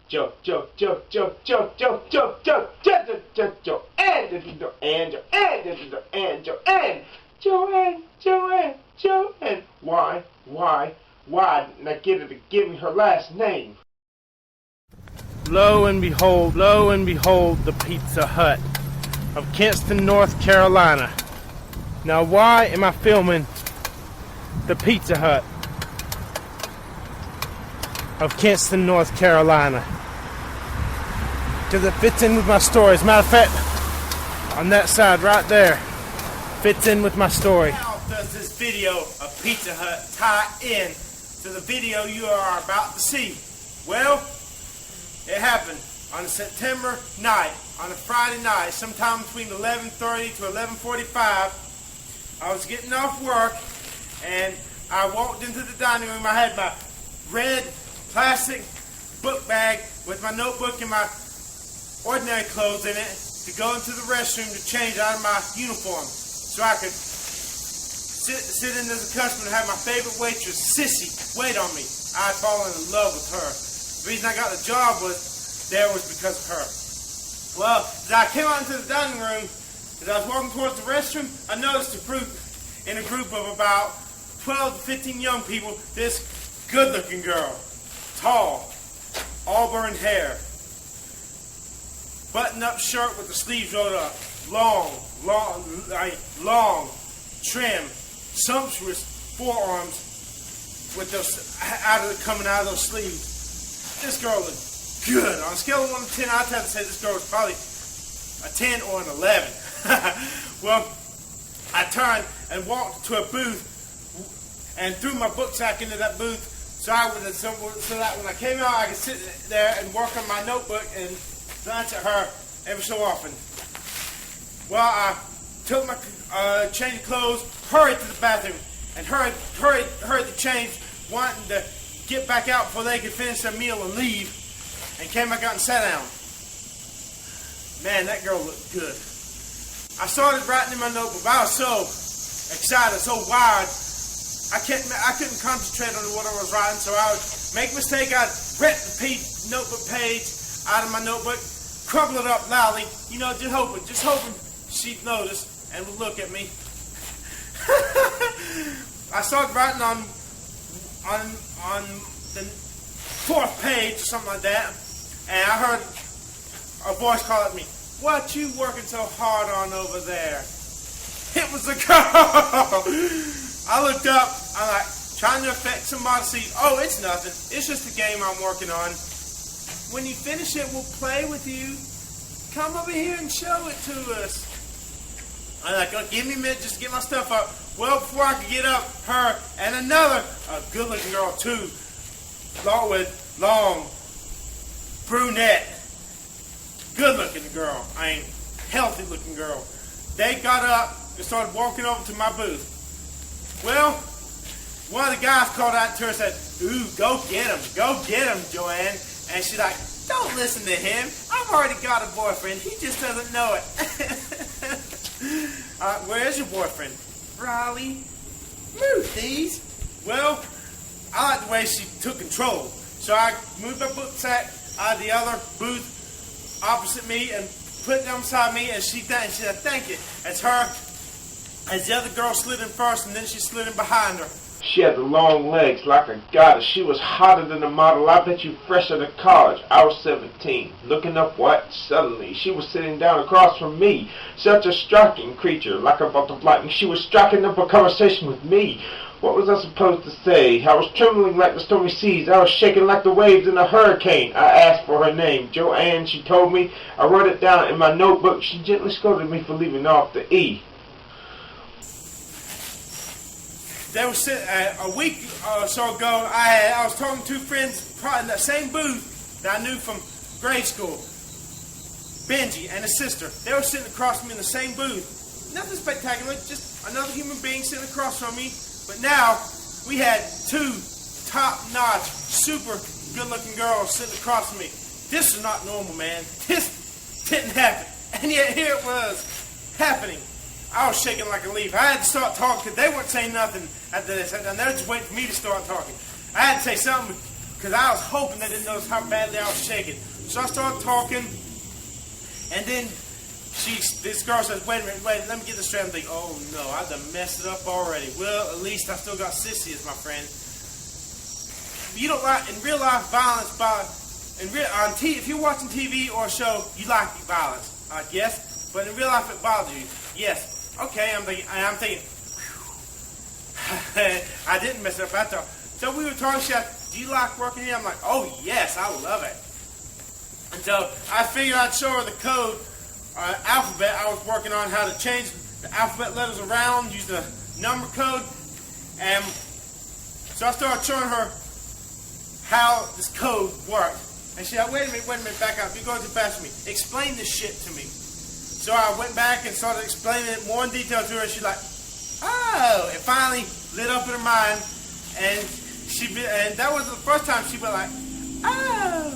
Joe, Joe, Joe, Joe, Joe, Joe, Joe, Joe, Joe, Joe, Joe, and Joanne. Why didn't I get her to give me her last name? Lo and behold, the Pizza Hut of Kinston, North Carolina. Now, why am I filming the Pizza Hut of Kinston, North Carolina? Because it fits in with my story. As a matter of fact, on that side right there, fits in with my story. How does this video of Pizza Hut tie in to the video you are about to see? Well, it happened on a September night, on a Friday night, sometime between 11:30 to 11:45. I was getting off work, and I walked into the dining room. I had my red plastic book bag with my notebook and my ordinary clothes in it to go into the restroom to change out of my uniform so I could sit in as a customer and have my favorite waitress, Sissy, wait on me. I'd fallen in love with her. The reason I got the job was because of her. Well, as I came out into the dining room, as I was walking towards the restroom, I noticed in a group of about 12 to 15 young people, this good-looking girl, tall, auburn hair, button-up shirt with the sleeves rolled up, long, trim, sumptuous forearms with those coming out of those sleeves. This girl looked good. On a scale of 1 to 10, I'd have to say this girl was probably a 10 or an 11. Well, I turned and walked to a booth and threw my book sack into that booth so that when I came out I could sit there and work on my notebook and glance at her every so often. Well, I took my change of clothes, hurried to the bathroom, and hurried to change, wanting to get back out before they could finish their meal and leave, and came back out and sat down. Man, that girl looked good. I started writing in my notebook. I was so excited, so wired. I couldn't concentrate on what I was writing, so I would make a mistake. I'd rip the notebook page out of my notebook, crumple it up loudly, just hoping she'd notice and would look at me. I started writing on the 4th page or something like that, and I heard a voice call at me, "What you working so hard on over there?" It was a girl. I looked up, I'm like, trying to affect some modesty. "Oh, it's nothing. It's just a game I'm working on. When you finish it, we'll play with you. Come over here and show it to us." I'm like, "Oh, give me a minute just to get my stuff up." Well, before I could get up, her and another, a good-looking girl too, long, brunette, good-looking girl, healthy-looking girl. They got up and started walking over to my booth. Well, one of the guys called out to her and said, "Ooh, go get him, Joanne." And she's like, "Don't listen to him. I've already got a boyfriend. He just doesn't know it." "Where is your boyfriend?" "Raleigh." "Move these." Well, I like the way she took control. So I moved my book sack out of the other booth opposite me and put it down beside me, and she said, "Thank you." As the other girl slid in first, and then she slid in behind her. She had the long legs like a goddess. She was hotter than a model. I bet you fresh out of college. I was 17. Looking up what? Suddenly, she was sitting down across from me. Such a striking creature, like a bolt of lightning. She was striking up a conversation with me. What was I supposed to say? I was trembling like the stormy seas. I was shaking like the waves in a hurricane. I asked for her name. Joanne, she told me. I wrote it down in my notebook. She gently scolded me for leaving off the E. They were sitting a week or so ago. I was talking to two friends probably in that same booth that I knew from grade school, Benji and his sister. They were sitting across from me in the same booth. Nothing spectacular, just another human being sitting across from me. But now we had two top-notch, super good-looking girls sitting across from me. This is not normal, man. This didn't happen, and yet here it was happening. I was shaking like a leaf. I had to start talking because they weren't saying nothing after this. And they were just waiting for me to start talking. I had to say something because I was hoping they didn't notice how badly I was shaking. So I started talking, and then this girl says, wait a minute, let me get this straight. I'm thinking, oh no, I done messed it up already. Well, at least I still got Sissy as my friend. You don't like, in real life, violence, if you're watching TV or a show, you like violence, I guess, but in real life it bothers you. Yes, okay, I'm thinking, I didn't mess it up after all. So we were talking, she asked, do you like working here? I'm like, oh yes, I love it. And so I figured I'd show her the code, alphabet. I was working on how to change the alphabet letters around, use the number code. And so I started showing her how this code worked. And she said, wait a minute, back up. You're going too fast for me. Explain this shit to me. So I went back and started explaining it more in detail to her. She's like, oh, it finally lit up in her mind. And that was the first time she was like, oh.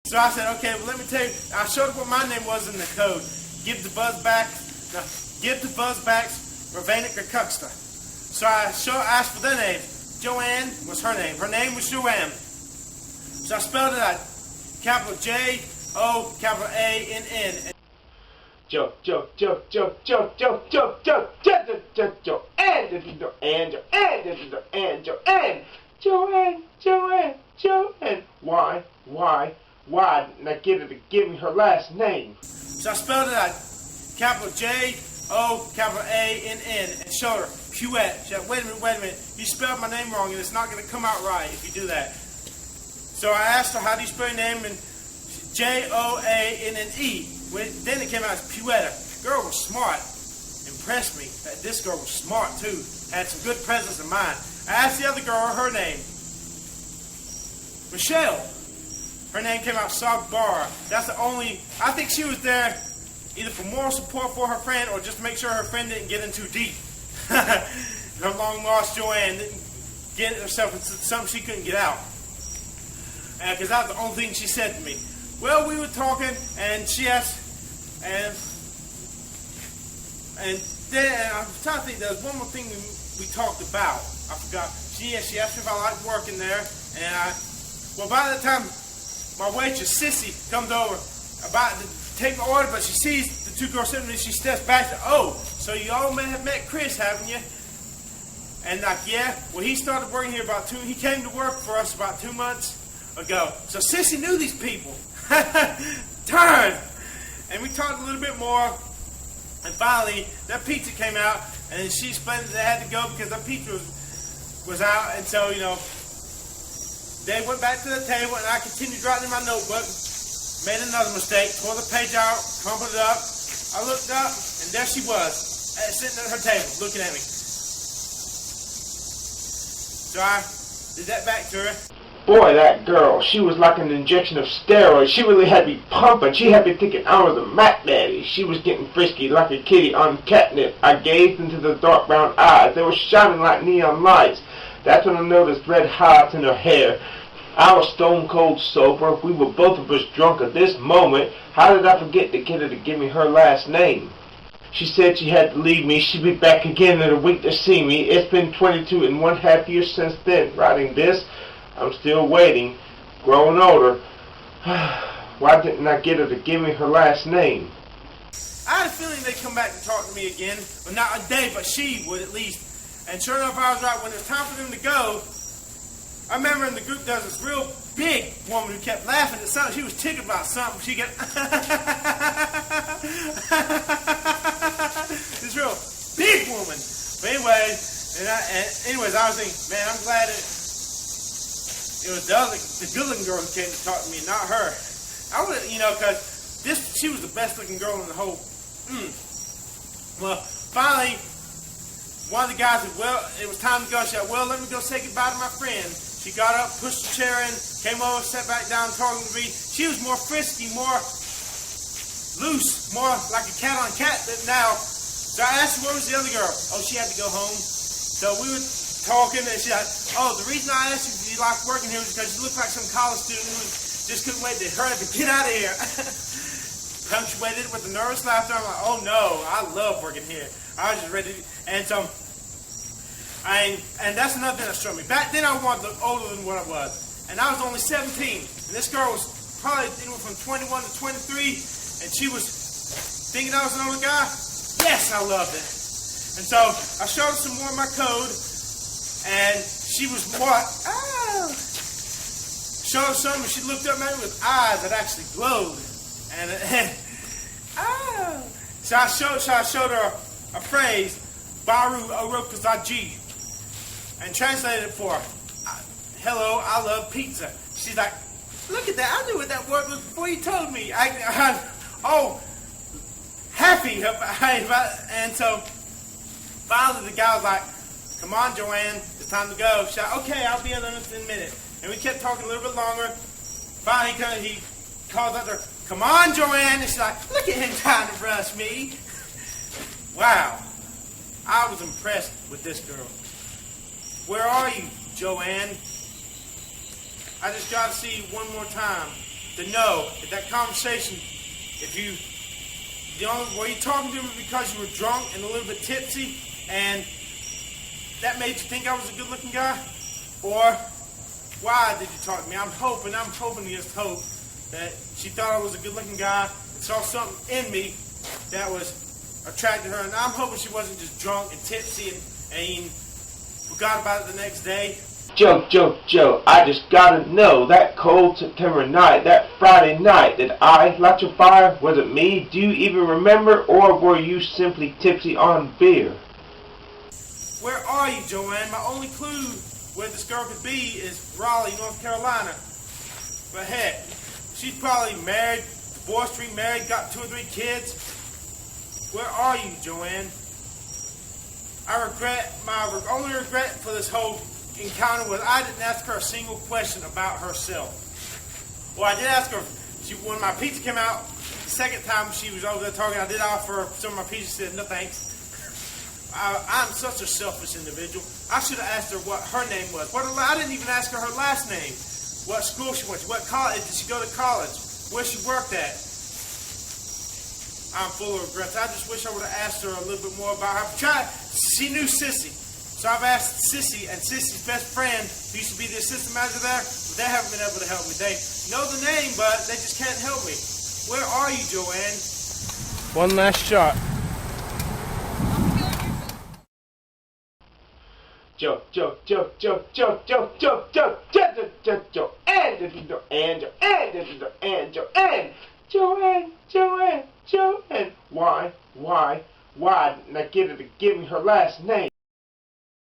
So I said, okay, well, let me tell you. I showed her what my name was in the code. Give the buzzbacks Ravanic or Cuxter. So I asked for their names. Joanne was her name. Her name was Joanne. So I spelled it out. Capital J-O, capital A-N-N. Joanne. Why didn't I get her to give me her last name? So I spelled it out. Capital J-O, capital A-N-N, and showed her. Puette. She said, wait a minute. You spelled my name wrong, and it's not going to come out right if you do that. So I asked her, how do you spell your name? And J-O-A-N-N-E. Then it came out as Puetta. The girl was smart. Impressed me that this girl was smart, too. Had some good presence of mind. I asked the other girl her name. Michelle. Her name came out Sagbara. That's the only... I think she was there either for moral support for her friend or just to make sure her friend didn't get in too deep. Her long-lost Joanne didn't get herself into something she couldn't get out. Because that was the only thing she said to me. Well, we were talking, and she asked... And then I'm trying to think, there was one more thing we talked about. I forgot. She asked me if I liked working there, and well, by the time my waitress, Sissy, comes over about to take my order, but she sees the two girls sitting there, she steps back and says, oh, so you all may have met Chris, haven't you? And like, yeah, well, he started working here he came to work for us about 2 months ago. So Sissy knew these people. Turn! And we talked a little bit more, and finally, that pizza came out, and she explained that they had to go because the pizza was out, and so, they went back to the table, and I continued writing in my notebook, made another mistake, tore the page out, crumpled it up. I looked up, and there she was, sitting at her table, looking at me. So I did that back to her. Boy, that girl, she was like an injection of steroids. She really had me pumping. She had me thinking I was a Mac Daddy. She was getting frisky like a kitty on catnip. I gazed into the dark brown eyes. They were shining like neon lights. That's when I noticed red highlights in her hair. I was stone cold sober. We were both of us drunk at this moment. How did I forget to get her to give me her last name? She said she had to leave me. She'd be back again in a week to see me. It's been 22.5 years since then. Writing this, I'm still waiting. Growing older. Why didn't I get her to give me her last name? I had a feeling they'd come back and talk to me again. Well, not a day, but she would at least. And sure enough, I was right. When it was time for them to go, I remember in the group there was this real big woman who kept laughing at something. She was tickled about something. She kept... this real big woman. But anyway, anyways, I was thinking, man, I'm glad it was the good-looking girl who came to talk to me, not her. I would, because she was the best-looking girl in the whole... Well, finally, one of the guys said, well, it was time to go. She said, well, let me go say goodbye to my friend. She got up, pushed the chair in, came over, sat back down, talking to me. She was more frisky, more loose, more like a cat on cat than now. So I asked her, where was the other girl? Oh, she had to go home. So we were talking, and she said, oh, the reason I asked you if you liked working here was because you looked like some college student who just couldn't wait to hurry up and get out of here. Punctuated with a nervous laughter. I'm like, oh no, I love working here. I was just ready to, and so, and that's another thing that struck me. Back then I wanted to look older than what I was. And I was only 17. And this girl was probably anywhere from 21 to 23. And she was thinking I was an older guy. Yes, I loved it. And so I showed her some more of my code. And she was more, showed her some, and she looked up at me with eyes that actually glowed. And so I showed her a phrase, Baru Orokazaji, and translated it for her. Hello, I love pizza. She's like, look at that, I knew what that word was before you told me. Happy. And so finally the guy was like, come on, Joanne, it's time to go. She's like, okay, I'll be in a minute. And we kept talking a little bit longer. Finally he called out there, come on, Joanne. And she's like, look at him trying to rush me. Wow. I was impressed with this girl. Where are you, Joanne? I just got to see you one more time to know if that conversation, were you talking to me because you were drunk and a little bit tipsy and that made you think I was a good-looking guy? Or why did you talk to me? I'm hoping against hope that she thought I was a good-looking guy and saw something in me that was attracted her, and I'm hoping she wasn't just drunk and tipsy and forgot about it the next day. Joe, I just gotta know, that cold September night, that Friday night, did I light your fire? Was it me? Do you even remember, or were you simply tipsy on beer? Where are you, Joanne? My only clue where this girl could be is Raleigh, North Carolina. But heck, she's probably married, divorced, remarried, got 2 or 3 kids. Where are you, Joanne? My only regret for this whole encounter was I didn't ask her a single question about herself. Well, I did ask her, when my pizza came out, the second time she was over there talking, I did offer her some of my pizza. She said, no thanks. I'm such a selfish individual. I should have asked her what her name was. I didn't even ask her last name. What school she went to, what college, did she go to college, where she worked at. I'm full of regrets. I just wish I would have asked her a little bit more about her. She knew Sissy. So I've asked Sissy, and Sissy's best friend, who used to be the assistant manager there, but they haven't been able to help me. They know the name, but they just can't help me. Where are you, Joanne? One last shot. Joanne, why didn't I get her to give me her last name?